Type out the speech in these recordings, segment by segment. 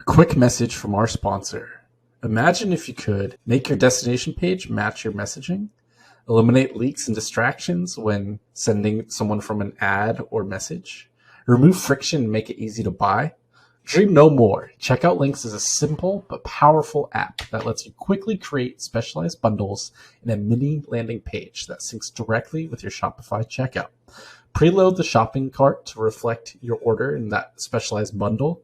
A quick message from our sponsor. Imagine if you could make your destination page match your messaging, eliminate leaks and distractions when sending someone from an ad or message, remove friction and make it easy to buy. Dream no more. Checkout Links is a simple but powerful app that lets you quickly create specialized bundles in a mini landing page that syncs directly with your Shopify checkout. Preload the shopping cart to reflect your order in that specialized bundle.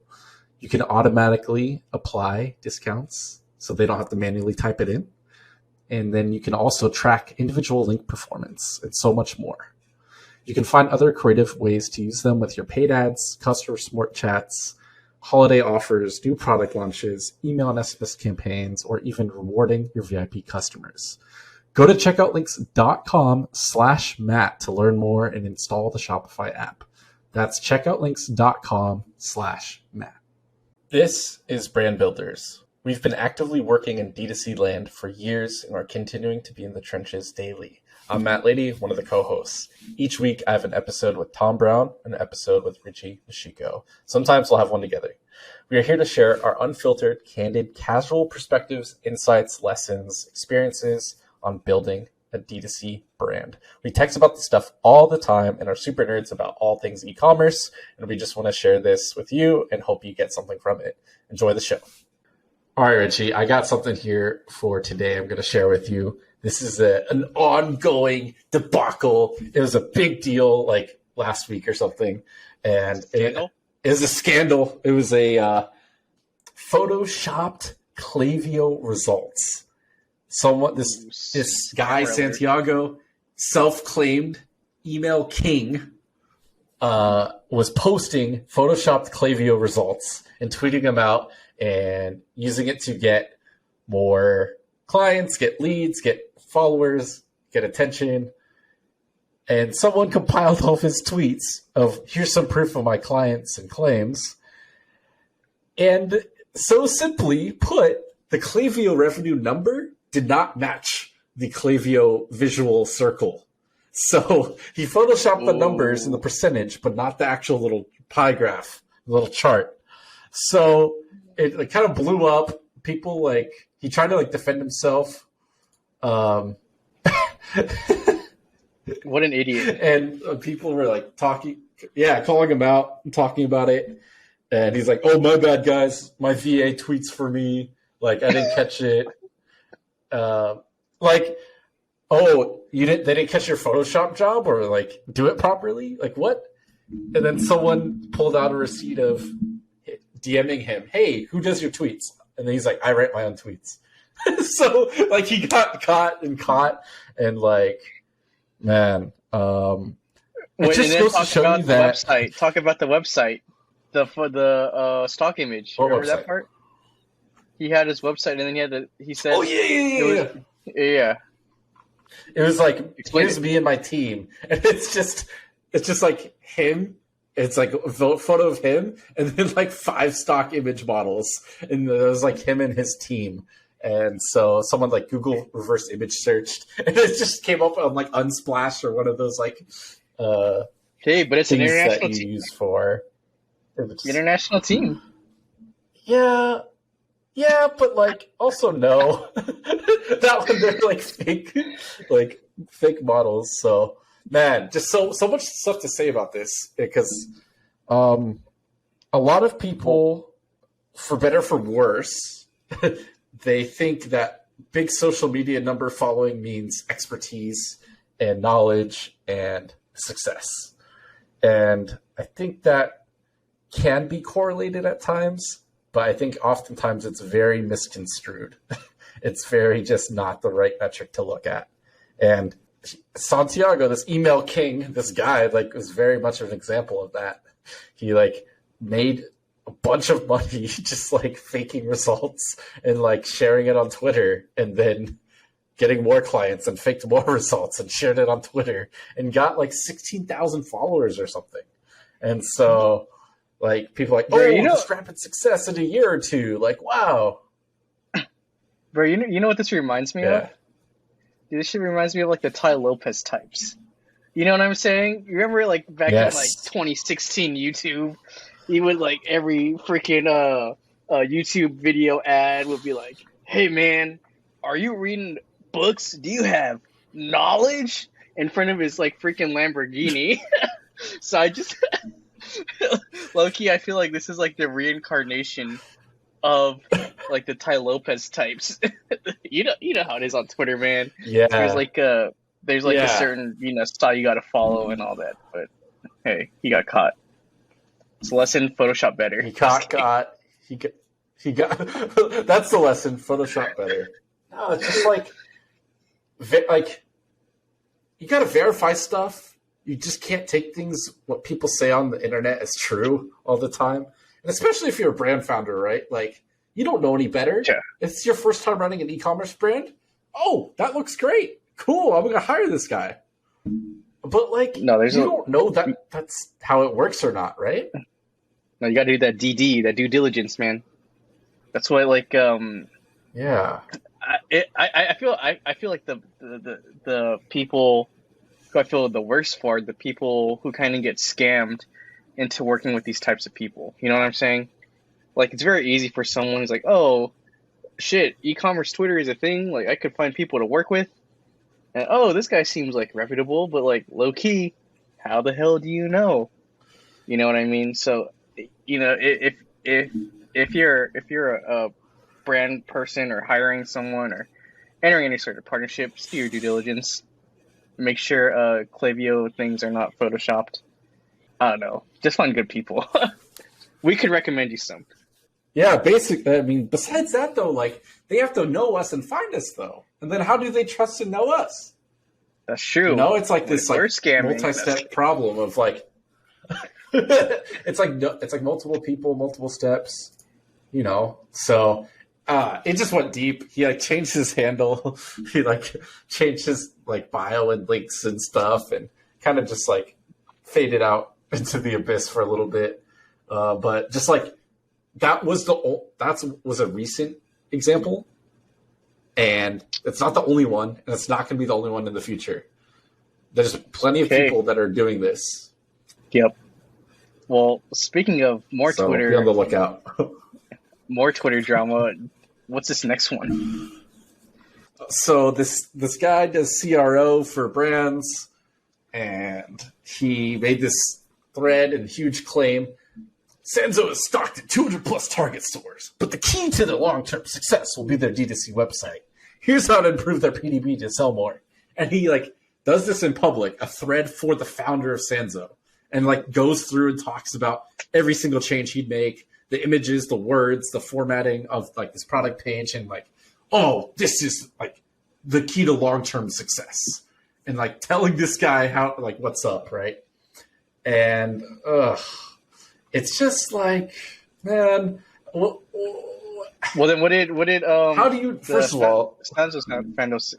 You can automatically apply discounts so they don't have to manually type it in. And then you can also track individual link performance and so much more. You can find other creative ways to use them with your paid ads, customer support chats, holiday offers, new product launches, email and SMS campaigns, or even rewarding your VIP customers. Go to checkoutlinks.com/Matt to learn more and install the Shopify app. That's checkoutlinks.com/Matt. This is Brand Builders. We've been actively working in D2C land for years and are continuing to be in the trenches daily. I'm Matt Lady, one of the co-hosts. Each week I have an episode with Tom Brown and an episode with Richie Mashiko. Sometimes we'll have one together. We are here to share our unfiltered, candid, casual perspectives, insights, lessons, experiences on building a D2C brand. We text about this stuff all the time and are super nerds about all things e-commerce, and we just want to share this with you and hope you get something from it. Enjoy the show. All right, Richie, I got something here for today I'm going to share with you. This is an ongoing debacle. It was a big deal like last week or something. And it is a scandal. It was a photoshopped Klaviyo results. This guy, Santiago, self-claimed email king, was posting photoshopped Klaviyo results and tweeting them out and using it to get more clients, get leads, get followers, get attention. And someone compiled all of his tweets of, here's some proof of my clients and claims. And so simply put, the Klaviyo revenue number did not match the Klaviyo visual circle. So he photoshopped the numbers and the percentage, but not the actual little pie graph, little chart. So it kind of blew up. People he tried to defend himself. What an idiot. And people were calling him out and talking about it. And he's like, oh, my bad, guys. My VA tweets for me. I didn't catch it. Oh, they didn't catch your Photoshop job or do it properly? What? And then someone pulled out a receipt of DMing him, hey, who does your tweets? And then he's like, I write my own tweets. So he got caught and man, it just goes to show you that website. Talk about the website, the stock image. What Remember website? that part? He had his website, and then he said, oh yeah. It was here's me and my team, and it's just him. It's a photo of him, and then 5 stock image models, and it was him and his team. And so someone Google reverse image searched, and it just came up on Unsplash or one of those hey, but it's an international that you team. use for International team. Yeah, but also no. That one they're fake models. So man, just so much stuff to say about this because a lot of people, for better for worse, they think that big social media number following means expertise and knowledge and success. And I think that can be correlated at times, but I think oftentimes it's very misconstrued. It's very just not the right metric to look at. And Santiago, this email king, this guy, was very much an example of that. He made a bunch of money just faking results and sharing it on Twitter, and then getting more clients and faked more results and shared it on Twitter and got 16,000 followers or something. And so people just rapid success in a year or two. Wow. Bro, you know what this reminds me of? Dude, this shit reminds me of the Ty Lopez types. You know what I'm saying? You remember back in 2016 YouTube, he would every freaking YouTube video ad would be like, "Hey man, are you reading books? Do you have knowledge?" In front of his like freaking Lamborghini. So I just low key, I feel like this is like the reincarnation of like the Tai Lopez types. You know how it is on Twitter, man. Yeah. There's like a certain style you got to follow and all that. But hey, he got caught. It's a lesson: Photoshop better. He got. That's the lesson: Photoshop better. No, it's just like you got to verify stuff. You just can't take things what people say on the internet as true all the time. And especially if you're a brand founder, right? Like, you don't know any better. Yeah. It's your first time running an e-commerce brand. Oh, that looks great. Cool. I'm going to hire this guy. But, like, you don't know that that's how it works or not, right? No, you got to do that DD, that due diligence, man. That's why, like, yeah. I feel like the people who I feel the worst for, the people who kind of get scammed into working with these types of people. You know what I'm saying? Like, it's very easy for someone who's like, oh, shit, e-commerce Twitter is a thing. Like, I could find people to work with. And, oh, this guy seems, like, reputable, but, like, low-key, how the hell do you know? You know what I mean? So, you know, if you're a brand person or hiring someone or entering any sort of partnership, just do your due diligence. Make sure Klaviyo things are not photoshopped. I don't know. Just find good people. We could recommend you some. Yeah, basically. I mean, besides that, though, like, they have to know us and find us, though. And then how do they trust and know us? That's true. You know, it's like this like scamming, multi-step problem of like, it's like multiple people, multiple steps. You know, so it just went deep. He like changed his handle. He like changed his like bio and links and stuff, and kind of just like faded out into the abyss for a little bit. But just like that was a recent example, and it's not the only one, and it's not going to be the only one in the future. There's plenty of people that are doing this. Yep. Well, speaking of more Twitter, be on the lookout. More Twitter drama. What's this next one? So this guy does CRO for brands, and he made this thread and huge claim. Sanzo is stocked at 200 plus Target stores, but the key to their long-term success will be their D2C website. Here's how to improve their PDB to sell more. And he like does this in public, a thread for the founder of Sanzo, and like goes through and talks about every single change he'd make, the images, the words, the formatting of like this product page, and like, oh, this is like the key to long-term success. And like telling this guy how like what's up, right? And it's just like, man. Well, then what did how do you first of all Sanzo's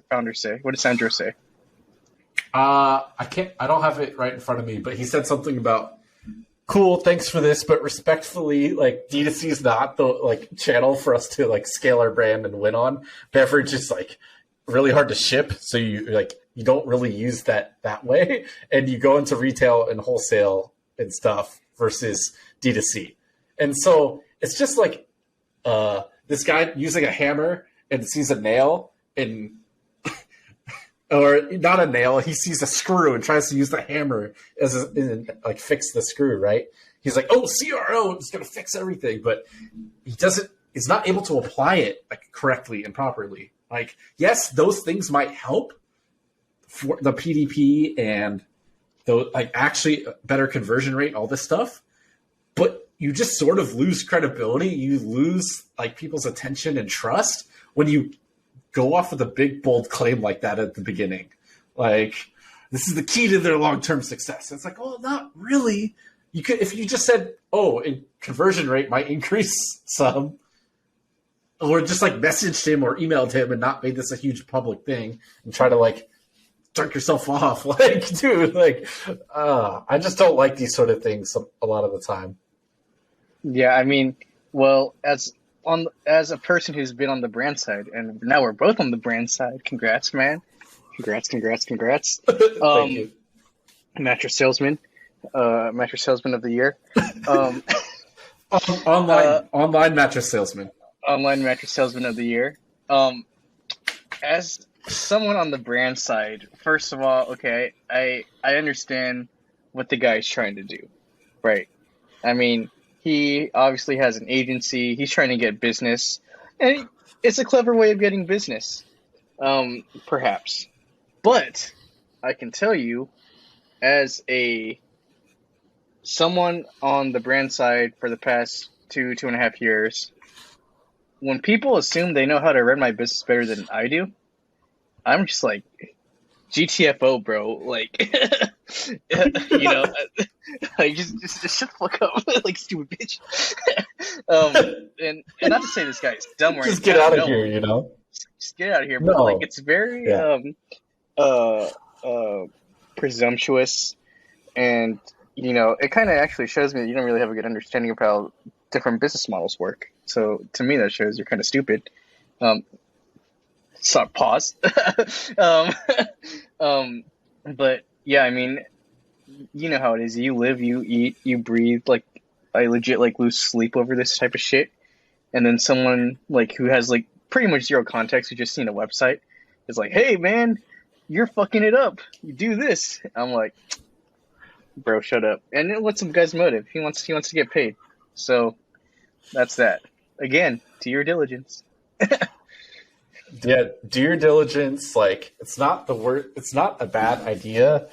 founder say? What did Sandro say? I don't have it right in front of me, but he said something about, cool, thanks for this, but respectfully, like D2C is not the like channel for us to like scale our brand and win on. Beverage is like really hard to ship, so you don't really use that way, and you go into retail and wholesale and stuff versus D2C. And so it's just like this guy using a hammer and sees a nail and or not a nail, he sees a screw and tries to use the hammer like fix the screw, right? He's like, oh, CRO, it's going to fix everything. But he's not able to apply it like correctly and properly. Like, yes, those things might help for the PDP and the like actually better conversion rate, all this stuff. But you just sort of lose credibility. You lose like people's attention and trust when you go off with a big, bold claim like that at the beginning. Like, this is the key to their long-term success. It's like, oh, not really. You could, if you just said, oh, conversion rate might increase some, or just like messaged him or emailed him and not made this a huge public thing and try to like jerk yourself off. Like, dude, like, I just don't like these sort of things a lot of the time. Yeah, I mean, well, as a person who's been on the brand side, and now we're both on the brand side. Congrats, man! Congrats! Thank you. Mattress salesman of the year. Online mattress salesman. Online mattress salesman of the year. As someone on the brand side, first of all, okay, I understand what the guy's trying to do, right? I mean, he obviously has an agency. He's trying to get business, and it's a clever way of getting business, perhaps. But I can tell you, as someone on the brand side for the past 2.5 years, when people assume they know how to run my business better than I do, I'm just like, GTFO, bro. Like, like just shut the fuck up, like stupid bitch. And not to say this guy is dumb or anything. Just get out of here, Just get out of here. But like, it's very presumptuous, and it kind of actually shows me that you don't really have a good understanding of how different business models work. So to me, that shows you're kind of stupid. Stop. Pause. But yeah, I mean, you know how it is. You live, you eat, you breathe. Like, I legit lose sleep over this type of shit. And then someone who has pretty much zero context, who just seen a website, is like, "Hey man, you're fucking it up. You do this." I'm like, bro, shut up. And what's some guy's motive? He wants to get paid. So that's that. Again, do your diligence. Yeah, do your diligence. It's not a bad idea,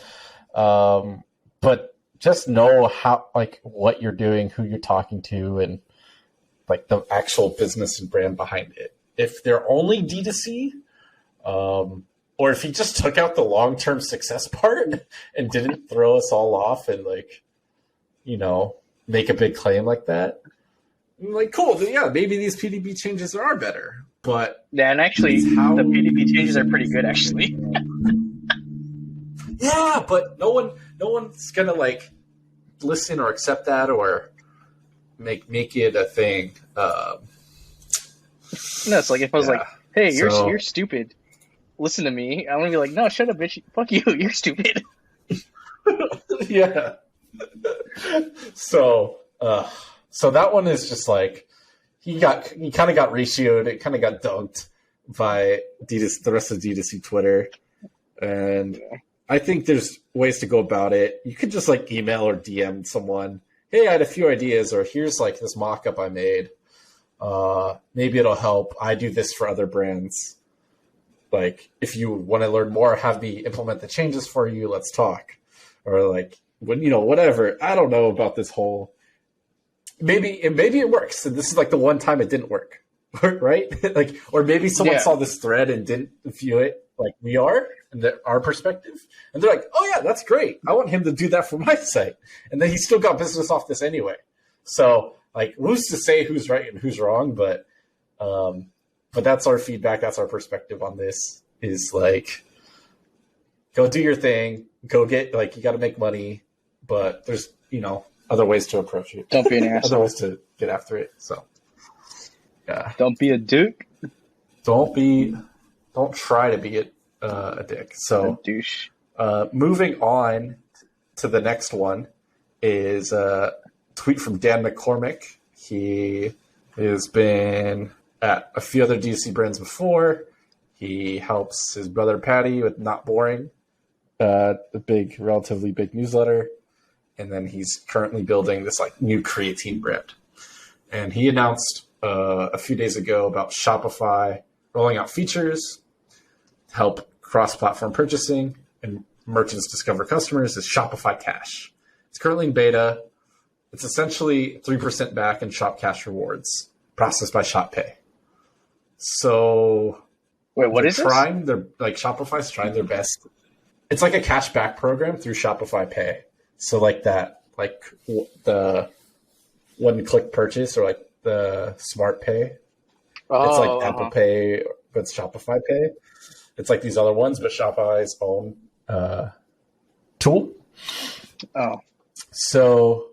but just know how what you're doing, who you're talking to, and the actual business and brand behind it. If they're only D2C, or if he just took out the long-term success part and didn't throw us all off and make a big claim like that, I'm cool. Yeah, maybe these PDB changes are better. But yeah, and actually, the PDB changes are pretty good, actually. Yeah, but no one's gonna listen or accept that or make it a thing. No, it's like if I was "Hey, you're stupid. Listen to me." I'm gonna be like, "No, shut up, bitch. Fuck you. You're stupid." Yeah. So that one is just he kind of got ratioed. It kind of got dunked by the rest of D2C Twitter. And I think there's ways to go about it. You could just email or DM someone, "Hey, I had a few ideas," or "Here's this mock-up I made. Maybe it'll help. I do this for other brands. If you want to learn more, have me implement the changes for you. Let's talk." Or whatever. I don't know about this whole. Maybe it works, and this is the one time it didn't work, right? Or maybe someone saw this thread and didn't view it like we are, and our perspective, and they're like, "Oh yeah, that's great. I want him to do that for my site," and then he still got business off this anyway. So who's to say who's right and who's wrong? But that's our feedback. That's our perspective on this. Is go do your thing. Go get you got to make money, but there's other ways to approach it. Don't be an asshole. Other ways to get after it. So, yeah. Don't be a duke. Don't try to be a dick. So, a douche. Moving on to the next one is a tweet from Dan McCormick. He has been at a few other D2C brands before. He helps his brother Patty with Not Boring, a relatively big newsletter. And then he's currently building this new creatine brand. And he announced a few days ago about Shopify rolling out features to help cross-platform purchasing and merchants discover customers. Is Shopify Cash. It's currently in beta. It's essentially 3% back in Shop Cash rewards processed by ShopPay. So wait, what is this? Shopify's trying their best. It's a cash back program through Shopify Pay. So the one-click purchase or the Smart Pay. It's Apple Pay, but it's Shopify Pay. It's these other ones, but Shopify's own tool. Oh. So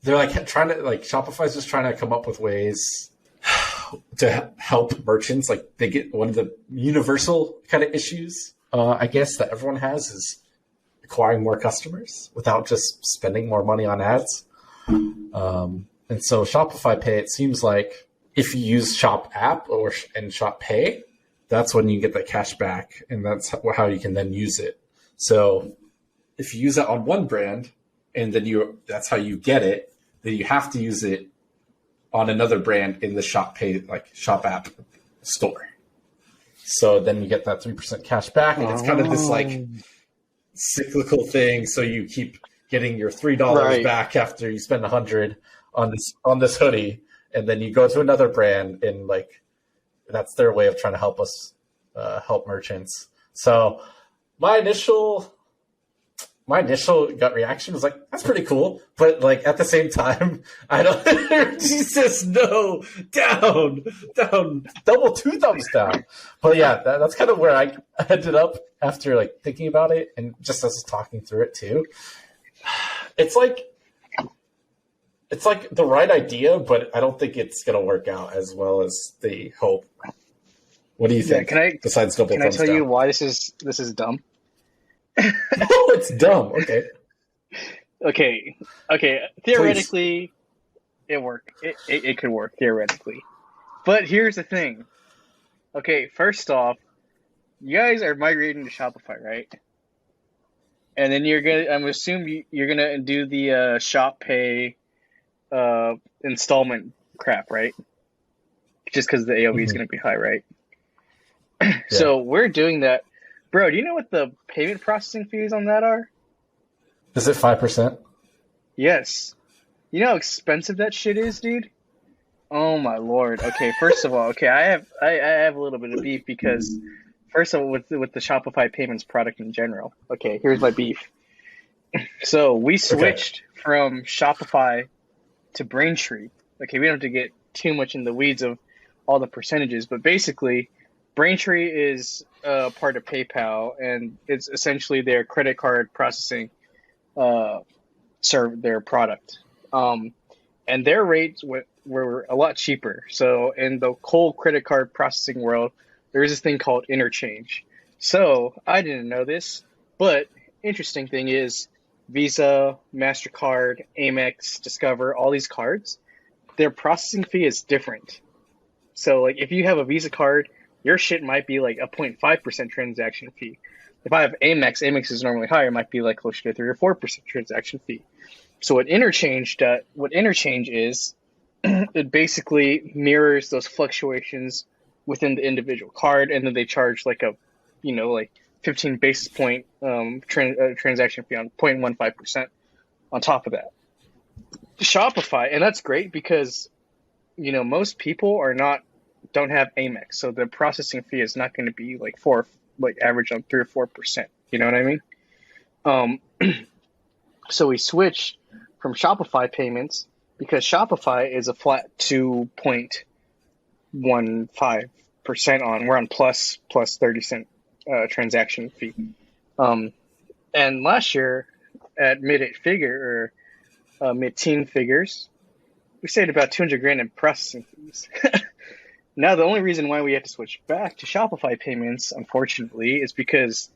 they're trying to Shopify's just trying to come up with ways to help merchants. They get one of the universal kind of issues, I guess, that everyone has is acquiring more customers without just spending more money on ads. And so Shopify Pay, it seems like if you use Shop app and Shop Pay, that's when you get the cash back, and that's how you can then use it. So if you use it on one brand, and then that's how you get it, then you have to use it on another brand in the Shop Pay, like Shop app store. So then you get that 3% cash back, and it's kind of this like cyclical thing. So you keep getting your $3 back after you spend $100 on this hoodie, and then you go to another brand, and like that's their way of trying to help us help merchants. So my initial gut reaction was like, that's pretty cool. But like at the same time, I don't Jesus, no, down, double 2 thumbs down. But yeah, that's kind of where I ended up after like thinking about it and just as talking through it too. It's like the right idea, but I don't think it's gonna work out as well as they hope. What do you think? Besides double thumbs down? Can I tell you why this is dumb? Oh, it's dumb. Okay. Theoretically, it could work theoretically, but here's the thing. Okay, first off, you guys are migrating to Shopify, right? And then I'm assuming you're gonna do the Shop Pay installment crap, right? Just because the AOV is gonna be high, right? Yeah. So we're doing that. Bro, do you know what the payment processing fees on that are? Is it 5%? Yes. You know how expensive that shit is, dude? Oh my lord. Okay, first of all, I have a little bit of beef because first of all with the Shopify Payments product in general. Okay, here's my beef. So we switched from Shopify to Braintree. Okay, we don't have to get too much in the weeds of all the percentages, but basically Braintree is part of PayPal, and it's essentially their credit card processing their product. And their rates were a lot cheaper. So in the whole credit card processing world, there is this thing called interchange. So I didn't know this, but interesting thing is Visa, MasterCard, Amex, Discover, all these cards, their processing fee is different. So like if you have a Visa card, your shit might be like a 0.5% transaction fee. If I have Amex is normally higher, it might be like closer to 3 or 4% transaction fee. So what interchange is, it basically mirrors those fluctuations within the individual card, and then they charge like 15 basis point transaction fee on 0.15% on top of that. Shopify, and that's great because most people don't have Amex, so the processing fee is not going to be average on 3 or 4%. You know what I mean? So we switched from Shopify Payments because Shopify is a flat 2.15% on. We're on plus 30-cent transaction fee. And last year at mid-teen figures, we saved about $200,000 in processing fees. Now, the only reason why we had to switch back to Shopify Payments, unfortunately, is because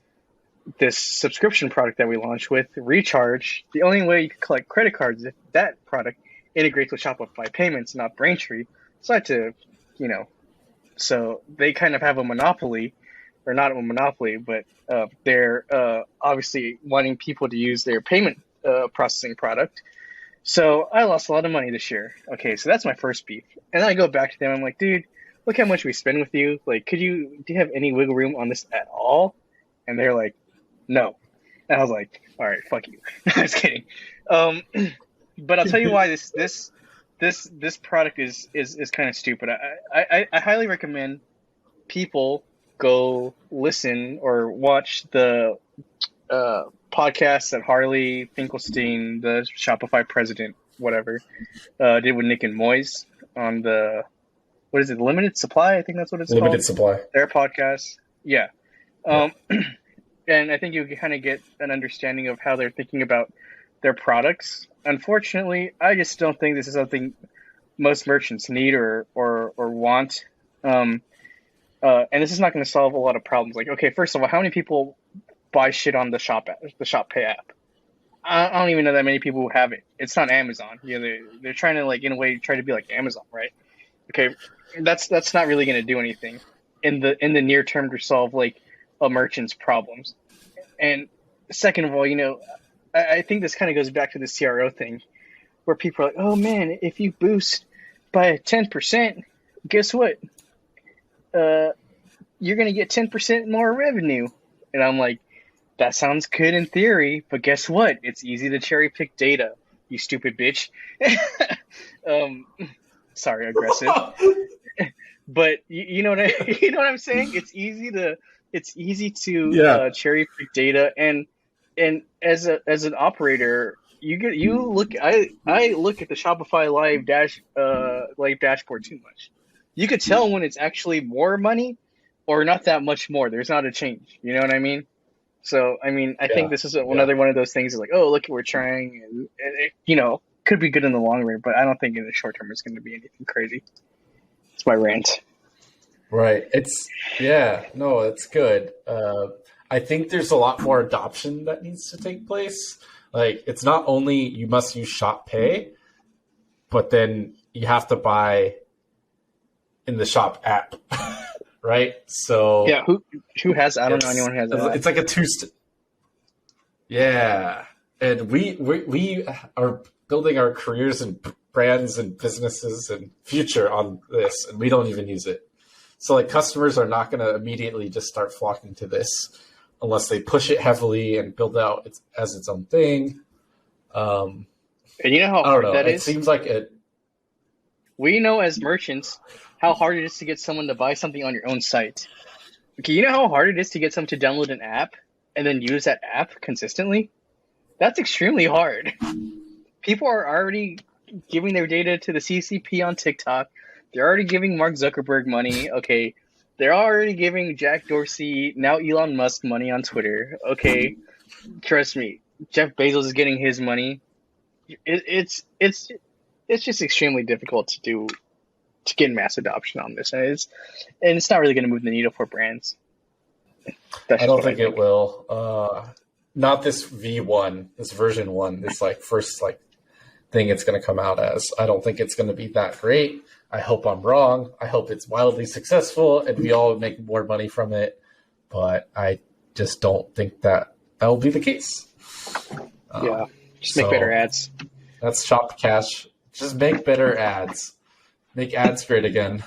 this subscription product that we launched with, Recharge, the only way you can collect credit cards is if that product integrates with Shopify Payments, not Braintree. So I had to, so they kind of have a monopoly, or not a monopoly, but they're obviously wanting people to use their payment processing product. So I lost a lot of money this year. Okay, so that's my first beef. And then I go back to them. I'm like, dude, look how much we spend with you. Like, do you have any wiggle room on this at all? And they're like, no. And I was like, all right, fuck you. I was kidding. But I'll tell you why this product is kind of stupid. I highly recommend people go listen or watch the podcast that Harley Finkelstein, the Shopify president, whatever, did with Nick and Moyes on the, what is it, Limited Supply? I think that's what it's called. Limited Supply. Their podcast. Yeah. And I think you can kind of get an understanding of how they're thinking about their products. Unfortunately, I just don't think this is something most merchants need or want. And this is not going to solve a lot of problems. Like, okay, first of all, how many people buy shit on the Shop Pay app? I don't even know that many people who have it. It's not Amazon. They're trying to like in a way try to be like Amazon, right? Okay, that's not really going to do anything in the near term to solve like a merchant's problems. And second of all, I think this kind of goes back to the CRO thing, where people are like, "Oh man, if you boost by 10%, guess what? You're going to get 10% more revenue." And I'm like, that sounds good in theory, but guess what? It's easy to cherry pick data, you stupid bitch. um, sorry, aggressive. But you know what you know what I'm saying? It's easy to Yeah. cherry pick data, and as an operator, you look. I look at the Shopify Live dashboard too much. You could tell when it's actually more money or not that much more. There's not a change. You know what I mean? So I mean, I think Yeah. this is another one of those things. Is like, oh, look, we're trying, and it, could be good in the long run, but I don't think in the short term it's going to be anything crazy. It's my rant. Right. No, it's good. I think there's a lot more adoption that needs to take place. Like, it's not only you must use Shop Pay, but then you have to buy in the Shop app, right? So Yeah, who has? I don't know anyone who has that. it's like a yeah, and we are building our careers and brands and businesses and future on this, and we don't even use it. So like customers are not going to immediately just start flocking to this unless they push it heavily and build out as its own thing. And you know how I don't hard know. that It is? seems like it. We know as merchants how hard it is to get someone to buy something on your own site. Okay, you know how hard it is to get someone to download an app and then use that app consistently? That's extremely hard. People are already giving their data to the CCP on TikTok. They're already giving Mark Zuckerberg money. Okay. They're already giving Jack Dorsey, now Elon Musk, money on Twitter. Okay. Trust me. Jeff Bezos is getting his money. It's just extremely difficult to get mass adoption on this. And it's not really going to move the needle for brands. I don't think it will. Not this V1, this version 1. This like first like thing it's going to come out as. I don't think it's going to be that great. I hope I'm wrong. I hope it's wildly successful and we all make more money from it. But I just don't think that will be the case. Yeah, just make better ads. That's Shop Cash. Just make better ads. Make ads great again.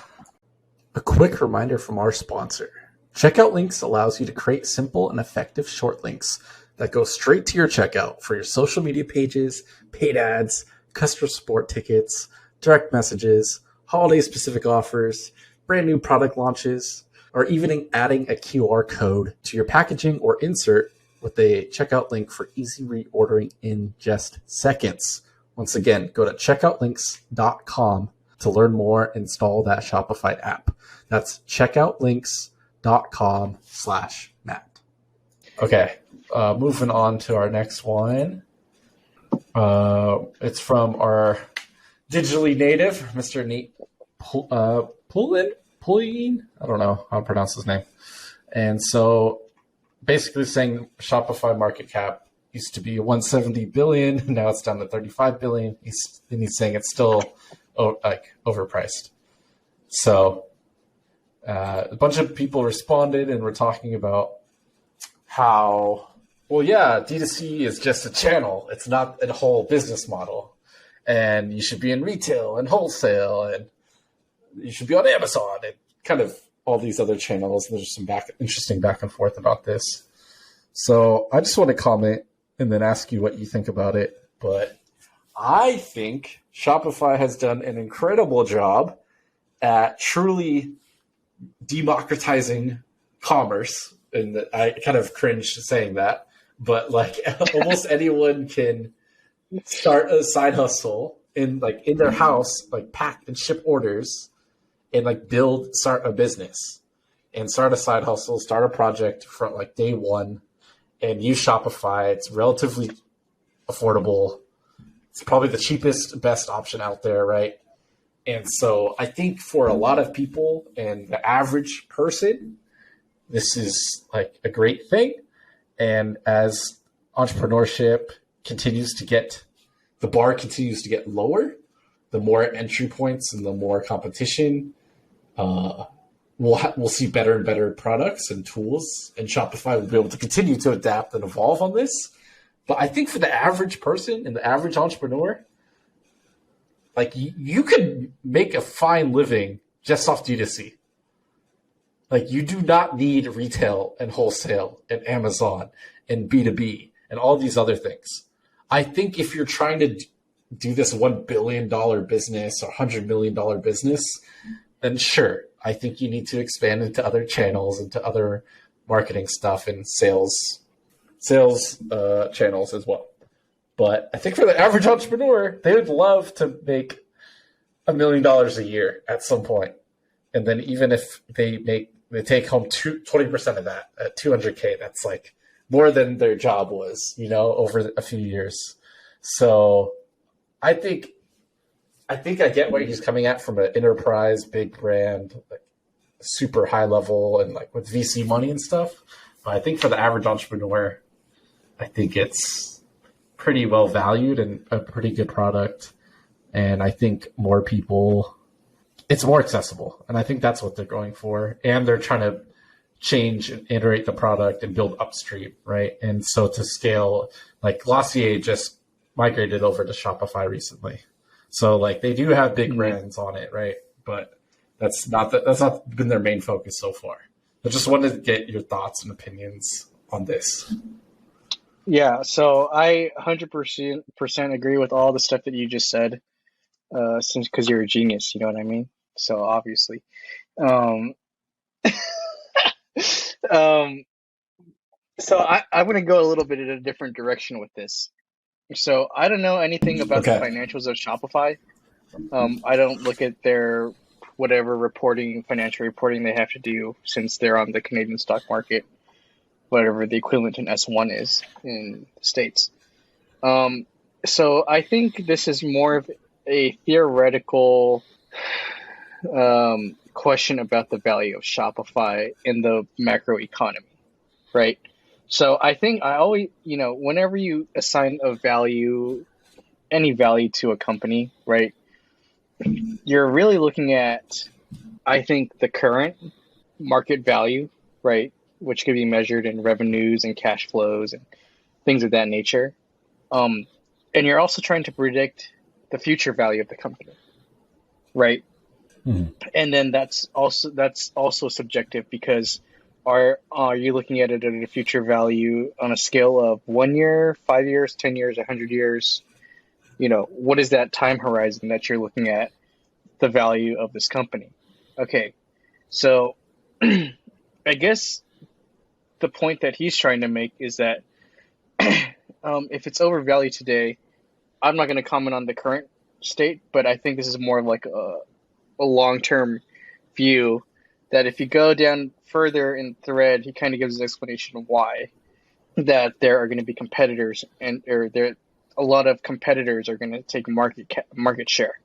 A quick reminder from our sponsor. Checkout Links allows you to create simple and effective short links that go straight to your checkout for your social media pages, paid ads, customer support tickets, direct messages, holiday-specific offers, brand new product launches, or even adding a QR code to your packaging or insert with a checkout link for easy reordering in just seconds. Once again, go to checkoutlinks.com to learn more and install that Shopify app. That's checkoutlinks.com/Matt. Okay, moving on to our next one. It's from our digitally native, Mr. Nate Pullen? I don't know how to pronounce his name. And so basically saying Shopify market cap used to be 170 billion, now it's down to 35 billion. He's saying it's still overpriced. So a bunch of people responded and were talking about how, well, yeah, D2C is just a channel. It's not a whole business model. And you should be in retail and wholesale, and you should be on Amazon and kind of all these other channels. There's some interesting back and forth about this. So I just want to comment and then ask you what you think about it. But I think Shopify has done an incredible job at truly democratizing commerce. And I kind of cringe saying that, but like almost anyone can start a side hustle in their house, like pack and ship orders and start a business and start a side hustle, start a project from like day one and use Shopify. It's relatively affordable. It's probably the cheapest, best option out there, right? And so I think for a lot of people and the average person, this is like a great thing. And as entrepreneurship the bar continues to get lower, the more entry points and the more competition, we'll see better and better products and tools, and Shopify will be able to continue to adapt and evolve on this. But I think for the average person and the average entrepreneur, like you could make a fine living just off D2C. Like you do not need retail and wholesale and Amazon and B2B and all these other things. I think if you're trying to do this $1 billion business or $100 million business, then sure, I think you need to expand into other channels, into other marketing stuff and sales channels as well. But I think for the average entrepreneur, they would love to make $1 million a year at some point. And then even if they take home 20% of that at $200K, that's like more than their job was, over a few years. So I think I get where he's coming at from an enterprise, big brand, like super high level and like with VC money and stuff. But I think for the average entrepreneur, I think it's pretty well valued and a pretty good product. And I think more people, it's more accessible. And I think that's what they're going for. And they're trying to change and iterate the product and build upstream, right? And so to scale, like Glossier just migrated over to Shopify recently. So like they do have big brands on it, right? But that's not been their main focus so far. I just wanted to get your thoughts and opinions on this. Yeah, so I 100% agree with all the stuff that you just said, since because you're a genius, you know what I mean? So obviously. So I'm going to go a little bit in a different direction with this. So I don't know anything about the financials of Shopify. I don't look at their whatever financial reporting they have to do since they're on the Canadian stock market, whatever the equivalent in S1 is in the States. So I think this is more of a theoretical question about the value of Shopify in the macro economy, right? So I think I always, whenever you assign any value to a company, right, you're really looking at, I think, the current market value, right, which could be measured in revenues and cash flows and things of that nature. And you're also trying to predict the future value of the company, right? Mm-hmm. And then that's also subjective because are you looking at it at a future value on a scale of 1 year, 5 years, 10 years, 100 years? What is that time horizon that you're looking at the value of this company? Okay, so I guess the point that he's trying to make is that if it's overvalued today, I'm not going to comment on the current state, but I think this is more of like a long-term view that if you go down further in thread, he kind of gives an explanation of why that there are going to be competitors a lot of competitors are going to take market share.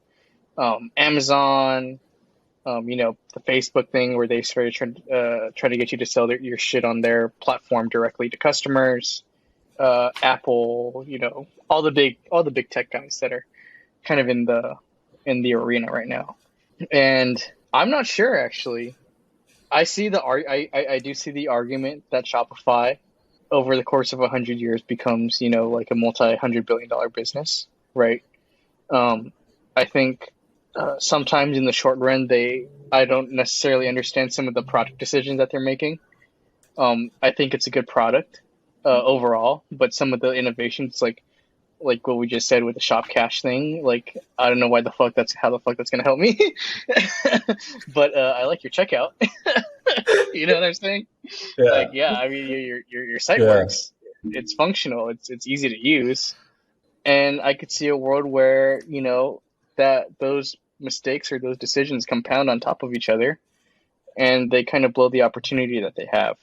Amazon, the Facebook thing where they started trying to get you to sell your shit on their platform directly to customers. Apple, all the big tech guys that are kind of in the arena right now. And I'm not sure actually. I do see the argument that Shopify over the course of 100 years becomes, like a multi-$100 billion business, right? I think sometimes in the short run, I don't necessarily understand some of the product decisions that they're making. I think it's a good product overall, but some of the innovations, like what we just said with the shop cash thing, like I don't know how the fuck that's gonna help me, but I like your checkout. You know what I'm saying? Yeah. I mean, your site works. It's functional. It's easy to use, and I could see a world where that those mistakes or those decisions compound on top of each other, and they kind of blow the opportunity that they have.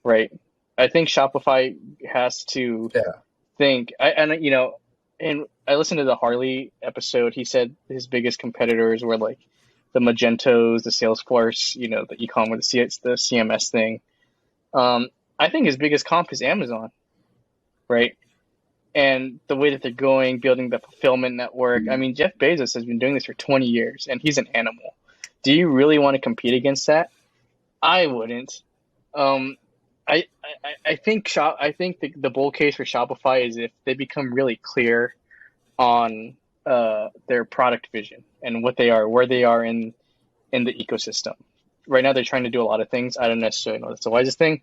Right? I think Shopify has to think. And I listened to the Harley episode. He said his biggest competitors were like the Magentos, the Salesforce, the e-commerce, the CMS thing. I think his biggest comp is Amazon, right? and the way that they're going, building the fulfillment network. I mean, Jeff Bezos has been doing this for 20 years, and he's an animal. Do you really want to compete against that? I wouldn't. Um, I think the bull case for Shopify is if they become really clear on their product vision and what they are, where they are in the ecosystem. Right now, they're trying to do a lot of things. I don't necessarily know that's the wisest thing.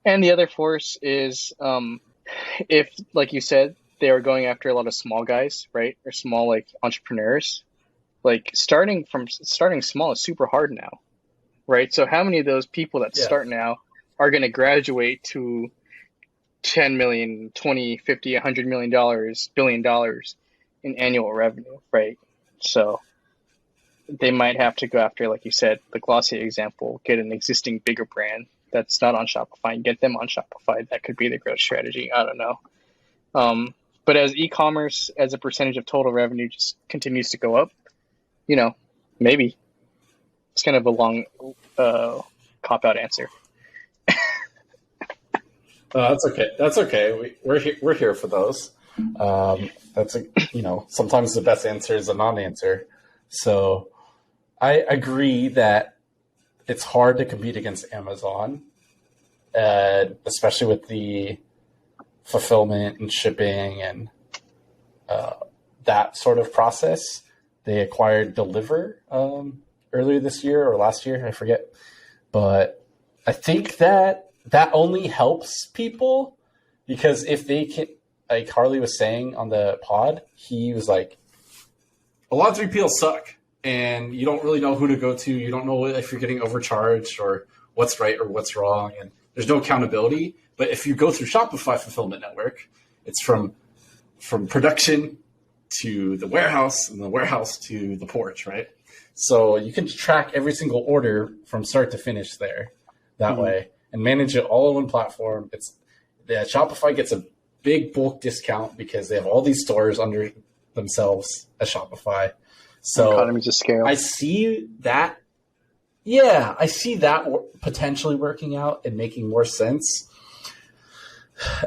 And the other force is if, like you said, they are going after a lot of small guys, right, or small like entrepreneurs. Like starting small is super hard now, right? So how many of those people that start now are going to graduate to 10 million, 20, 50, $100 million, $1 billion in annual revenue, right? So they might have to go after, like you said, the Glossier example, get an existing bigger brand that's not on Shopify and get them on Shopify. That could be the growth strategy. I don't know. But as e-commerce, as a percentage of total revenue just continues to go up, maybe. It's kind of a long cop-out answer. That's okay. That's okay. We're here for those. Sometimes the best answer is a non-answer. So I agree that it's hard to compete against Amazon, especially with the fulfillment and shipping and that sort of process. They acquired Deliver earlier this year or last year, I forget. But I think that only helps people because if they can, like Harley was saying on the pod, he was like, a lot of 3PLs suck and you don't really know who to go to. You don't know if you're getting overcharged or what's right or what's wrong. And there's no accountability. But if you go through Shopify Fulfillment Network, it's from production to the warehouse and the warehouse to the porch, right? So you can track every single order from start to finish there that way and manage it all on one platform. Shopify gets a big bulk discount because they have all these stores under themselves as Shopify. So economies of scale. I see that. Yeah, I see that potentially working out and making more sense.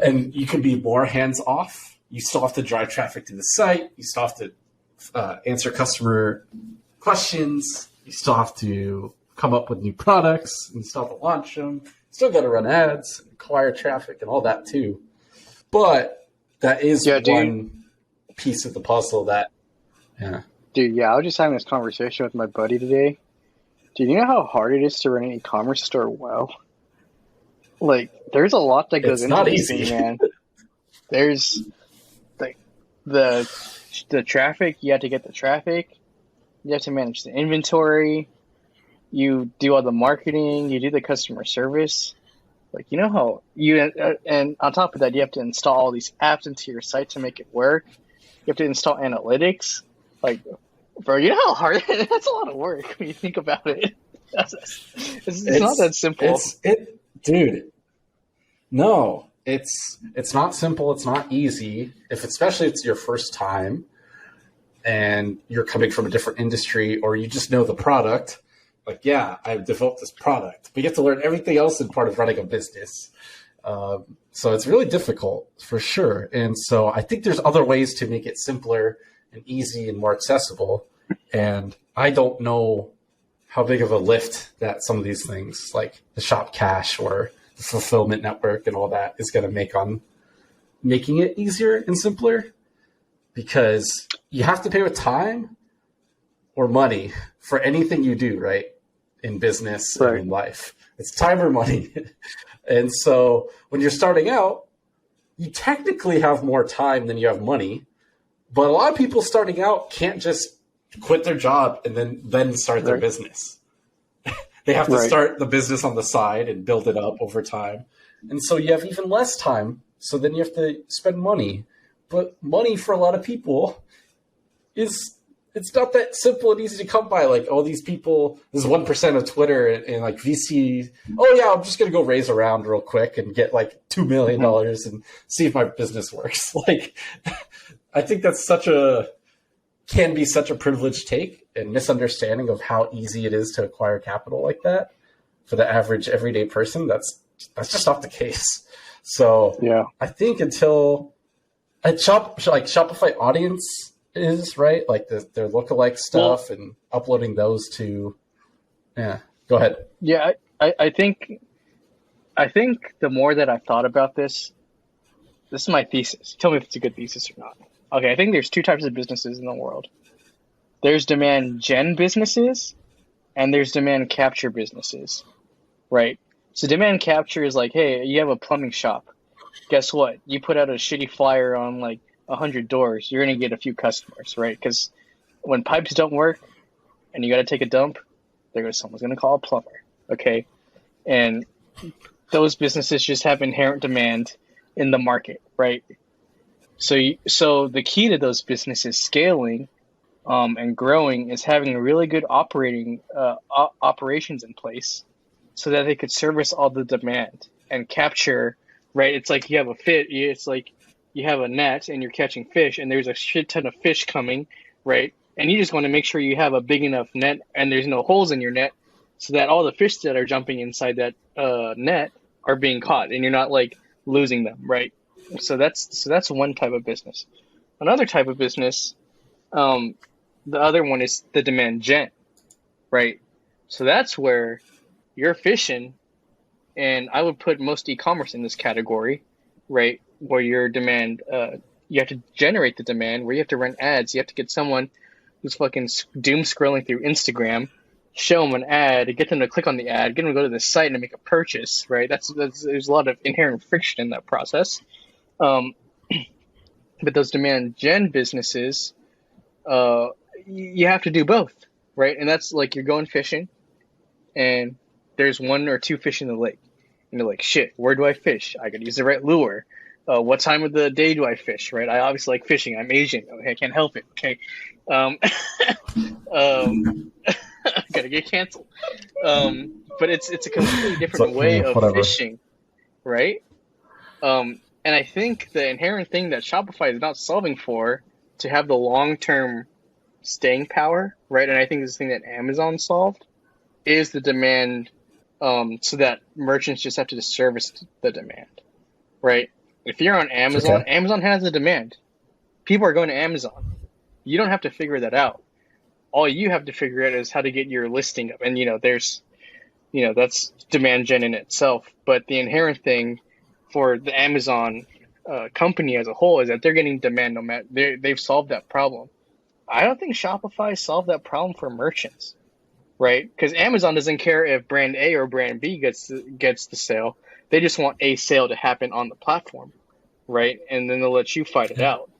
And you can be more hands off. You still have to drive traffic to the site. You still have to answer customer questions. You still have to come up with new products. And you still have to launch them. You still got to run ads, acquire traffic, and all that too. But that is one piece of the puzzle that, Dude, I was just having this conversation with my buddy today. Dude, you know how hard it is to run an e-commerce store well? Like, there's a lot that goes into this thing, man. There's like the traffic. You have to get the traffic. You have to manage the inventory. You do all the marketing. You do the customer service. Like, you know how and on top of that, you have to install all these apps into your site to make it work. You have to install analytics. Like, bro, you know how hard that's a lot of work when you think about it. It's not that simple. Dude. No, it's not simple. It's not easy. Especially if it's your first time and you're coming from a different industry or you just know the product. Like, I've developed this product, but you have to learn everything else in part of running a business. So it's really difficult for sure. And so I think there's other ways to make it simpler and easy and more accessible. And I don't know how big of a lift that some of these things like the Shop Cash or the fulfillment network and all that is going to make on making it easier and simpler, because you have to pay with time or money for anything you do, right? In business and in life, it's time or money. And so when you're starting out, you technically have more time than you have money, but a lot of people starting out can't just quit their job and then start their business. They have to start the business on the side and build it up over time. And so you have even less time. So then you have to spend money. But money for a lot of people it's not that simple and easy to come by. Like, all these people, this is 1% of Twitter and like VC. Oh yeah, I'm just going to go raise around real quick and get like $2 million and see if my business works. Like, I think that's can be such a privileged take and misunderstanding of how easy it is to acquire capital like that for the average everyday person. That's just not the case. So I think until like Shopify Audience is, right? Like their lookalike stuff and uploading those to. Yeah, go ahead. Yeah, I think the more that I've thought about this is my thesis. Tell me if it's a good thesis or not. Okay, I think there's two types of businesses in the world. There's demand gen businesses and there's demand capture businesses, right? So demand capture is like, hey, you have a plumbing shop. Guess what? You put out a shitty flyer on like 100 doors, you're going to get a few customers, right? Because when pipes don't work and you got to take a dump, someone's going to call a plumber, okay? And those businesses just have inherent demand in the market, right? So the key to those businesses scaling and growing is having really good operations in place so that they could service all the demand and capture, right? It's like you have it's like you have a net and you're catching fish and there's a shit ton of fish coming, right? And you just want to make sure you have a big enough net and there's no holes in your net so that all the fish that are jumping inside that net are being caught and you're not like losing them, right? So that's one type of business. Another type of business, the other one is the demand gen, right? So that's where you're fishing, and I would put most e-commerce in this category, right? Where your demand, you have to generate the demand, where you have to run ads. You have to get someone who's fucking doom scrolling through Instagram, show them an ad, get them to click on the ad, get them to go to the site and make a purchase, right? There's a lot of inherent friction in that process. But those demand gen businesses, you have to do both, right? And that's like you're going fishing and there's one or two fish in the lake. And you're like, shit, where do I fish? I could use the right lure. What time of the day do I fish, right? I obviously like fishing. I'm Asian. Okay, I can't help it, okay? Gotta get canceled. But it's a completely different way of fishing, right? And I think the inherent thing that Shopify is not solving for to have the long-term staying power, right? And I think this thing that Amazon solved is the demand, so that merchants just have to service the demand, right? If you're on Amazon, okay. Amazon has the demand. People are going to Amazon. You don't have to figure that out. All you have to figure out is how to get your listing up. And, that's demand gen in itself. But the inherent thing for the Amazon company as a whole is that they're getting demand no matter. They've solved that problem. I don't think Shopify solved that problem for merchants, right? Because Amazon doesn't care if brand A or brand B gets the sale. They just want a sale to happen on the platform, right? And then they'll let you fight it out.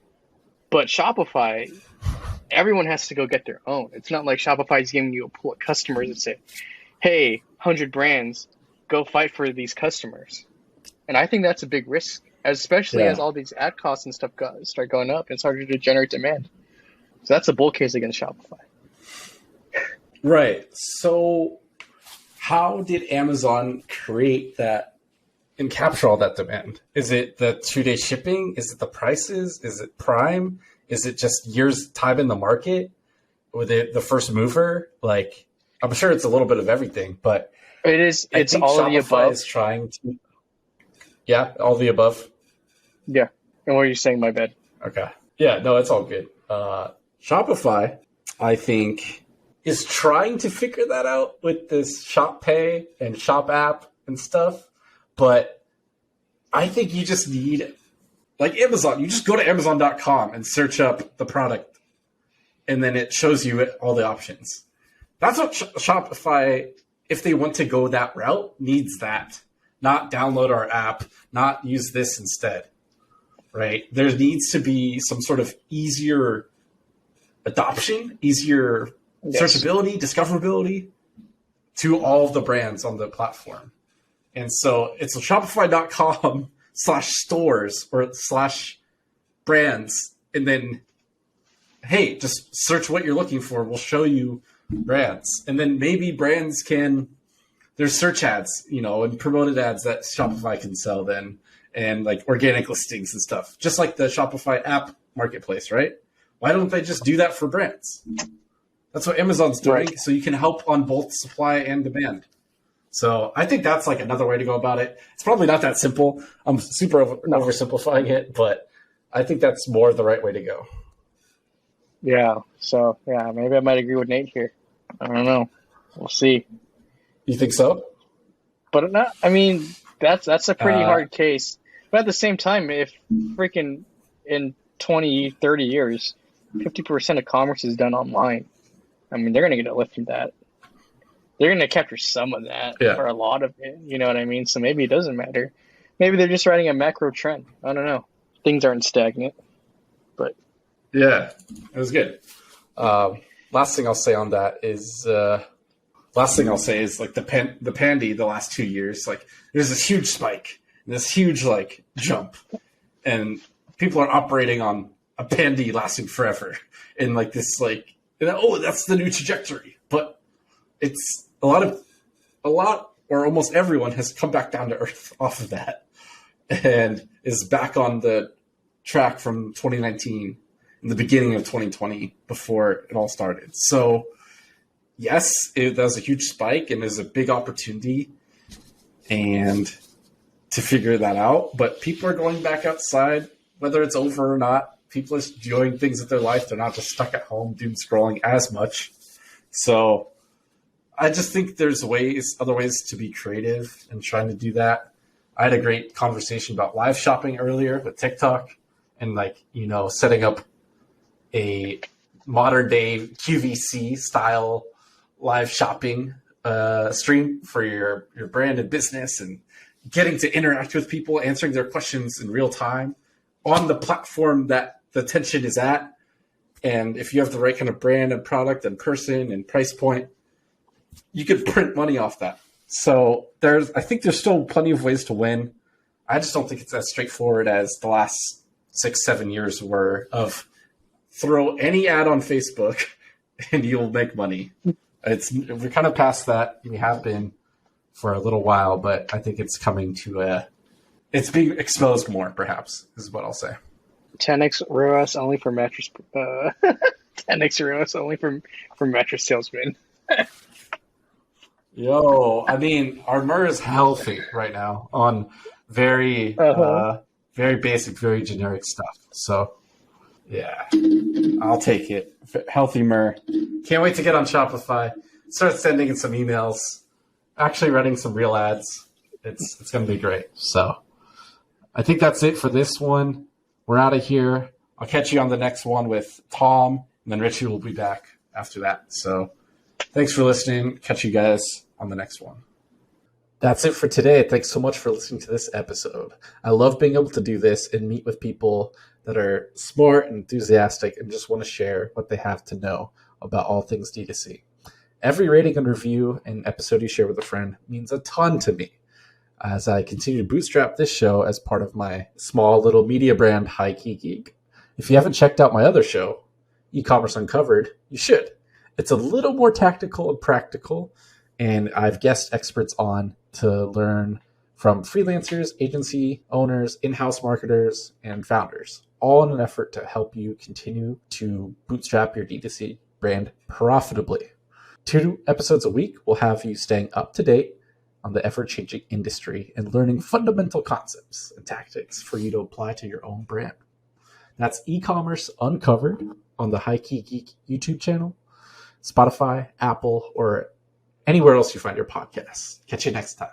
But Shopify, everyone has to go get their own. It's not like Shopify is giving you a pool of customers and say, hey, 100 brands, go fight for these customers. And I think that's a big risk, especially as all these ad costs and stuff start going up. It's harder to generate demand. So that's a bull case against Shopify. Right. So how did Amazon create that and capture all that demand? Is it the 2-day shipping? Is it the prices? Is it Prime? Is it just years time in the market? With it the first mover? Like, I'm sure it's a little bit of everything, but it's all of the above. Is trying to, all the above. Yeah. And what are you saying? My bad. Okay. Yeah, no, it's all good. Shopify, I think, is trying to figure that out with this Shop Pay and Shop app and stuff. But I think you just need, like Amazon, you just go to Amazon.com and search up the product, and then it shows you all the options. That's what Shopify, if they want to go that route, needs that. Not download our app, not use this instead, right? There needs to be some sort of easier adoption, easier searchability, discoverability to all of the brands on the platform. And so it's shopify.com/stores or /brands. And then, hey, just search what you're looking for. We'll show you brands. And then maybe brands there's search ads, and promoted ads that Shopify can sell then, and like organic listings and stuff, just like the Shopify app marketplace, right? Why don't they just do that for brands? That's what Amazon's doing. Right. So you can help on both supply and demand. So I think that's like another way to go about it. It's probably not that simple. I'm super oversimplifying it, but I think that's more the right way to go. Yeah. So yeah, maybe I might agree with Nate here. I don't know. We'll see. You think so? But not, I mean, that's a pretty Uh, hard case. But at the same time, if freaking in 20, 30 years, 50% of commerce is done online, I mean, they're going to get a lift from that. They're going to capture some of that yeah. or a lot of it. You know what I mean? So maybe it doesn't matter. Maybe they're just riding a macro trend. I don't know. Things aren't stagnant. But Yeah, it was good. Last thing I'll say on that is like the pandy the last 2 years, like there's this huge spike, this huge like jump, and people are operating on a pandy lasting forever, and like this like oh that's the new trajectory, but it's a lot or almost everyone has come back down to earth off of that and is back on the track from 2019 in the beginning of 2020 before it all started. So yes, that was a huge spike and there's a big opportunity and to figure that out. But people are going back outside, whether it's over or not. People are doing things with their life. They're not just stuck at home doom scrolling as much. So I just think there's other ways to be creative and trying to do that. I had a great conversation about live shopping earlier with TikTok and setting up a modern day QVC style live shopping stream for your brand and business, and getting to interact with people, answering their questions in real time on the platform that the attention is at. And if you have the right kind of brand and product and person and price point, you could print money off that. So I think there's still plenty of ways to win. I just don't think it's as straightforward as the last 6-7 years were of throw any ad on Facebook and you'll make money. We're kind of past that. We have been for a little while, but I think it's coming to it's being exposed more, perhaps, is what I'll say. 10x ROAS only for mattress 10x ROAS only for mattress salesmen. Yo, I mean, our MER is healthy right now on very very basic, very generic stuff. So yeah, I'll take it. Healthy MER. Can't wait to get on Shopify. Start sending in some emails. Actually running some real ads. It's going to be great. So I think that's it for this one. We're out of here. I'll catch you on the next one with Tom, and then Richie will be back after that. So thanks for listening. Catch you guys on the next one. That's it for today. Thanks so much for listening to this episode. I love being able to do this and meet with people that are smart and enthusiastic and just want to share what they have to know about all things D2C. Every rating and review and episode you share with a friend means a ton to me as I continue to bootstrap this show as part of my small little media brand, High Key Geek. If you haven't checked out my other show, E-Commerce Uncovered, you should. It's a little more tactical and practical, and I've guest experts on to learn from freelancers, agency owners, in-house marketers, and founders, all in an effort to help you continue to bootstrap your D2C brand profitably. 2 episodes a week will have you staying up to date on the ever-changing industry and learning fundamental concepts and tactics for you to apply to your own brand. That's E-Commerce Uncovered on the High Key Geek YouTube channel, Spotify, Apple, or anywhere else you find your podcasts. Catch you next time.